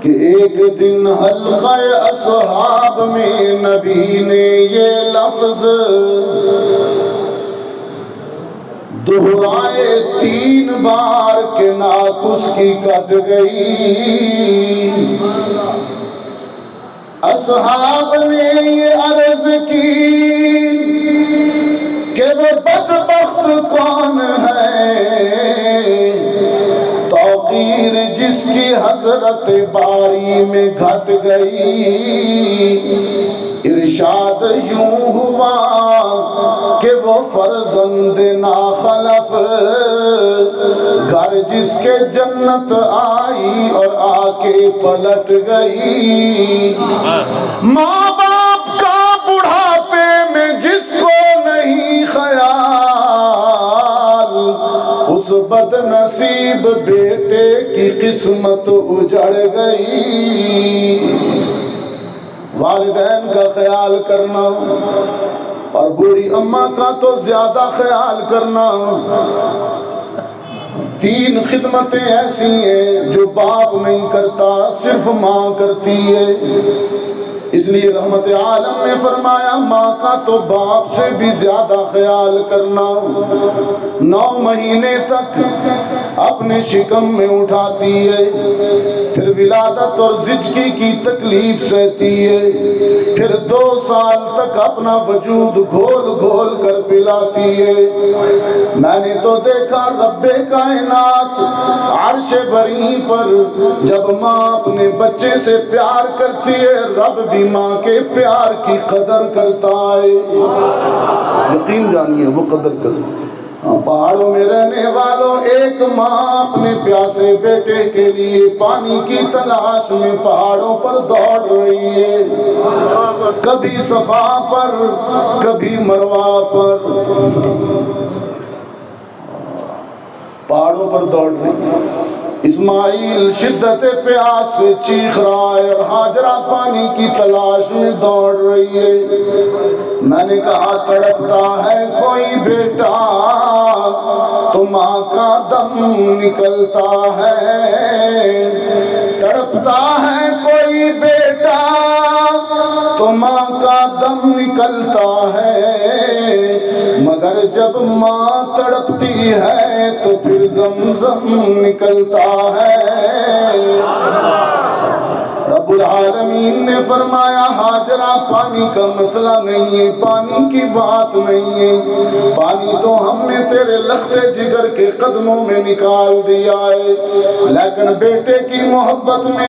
کہ ایک دن حلقہ اصحاب میں نبی نے یہ لفظ دہرائے 3 بار کہ ناک اس کی کٹ گئی۔ اصحاب نے یہ عرض کی کہ وہ بدبخت کون ہے توقیر جس کی حضرت باری میں گھٹ گئی۔ ارشاد یوں ہوا کہ وہ فرزند ناخلف گھر جس کے جنت آئی اور آ کے پلٹ گئی۔ ماں باپ کا بڑھاپے میں جس کو نہیں خیال اس بد نصیب بیٹے کی قسمت اجڑ گئی۔ والدین کا خیال کرنا اور بوڑھی اماں کا تو زیادہ خیال کرنا۔ 3 خدمتیں ایسی ہیں جو باپ نہیں کرتا، صرف ماں کرتی ہے۔ اس لیے رحمت عالم نے فرمایا ماں کا تو باپ سے بھی زیادہ خیال کرنا۔ 9 مہینے تک اپنے شکم میں اٹھاتی ہے، پھر ولادت اور زچگی کی تکلیف سہتی ہے، پھر 2 سال تک اپنا وجود گھول گھول کر پلاتی ہے۔ میں نے تو دیکھا رب کائنات عرش بری پر جب ماں اپنے بچے سے پیار کرتی ہے، رب بھی ماں کے پیار کی قدر کرتا ہے۔ یقین جانیے وہ قدر کرتا۔ پہاڑوں میں رہنے والوں، ایک ماں اپنے پیاسے بیٹے کے لیے پانی کی تلاش میں پہاڑوں پر دوڑ رہی ہے، کبھی صفا پر کبھی مروہ پر، پہاڑوں پر دوڑ رہی ہے۔ اسماعیل شدت پیاس سے چیخ رہا ہے اور ہاجرہ پانی کی تلاش میں دوڑ رہی ہے۔ میں نے کہا تڑپتا ہے کوئی بیٹا تو ماں کا دم نکلتا ہے، تڑپتا ہے کوئی بیٹا تو ماں کا دم نکلتا ہے، مگر جب ماں تڑپتی ہے تو پھر زمزم نکلتا ہے۔ رب العالمین نے فرمایا ہاجرہ پانی کا مسئلہ نہیں ہے، پانی کی بات نہیں ہے، پانی تو ہم نے تیرے لختے جگر کے قدموں میں نکال دیا ہے، لیکن بیٹے کی محبت میں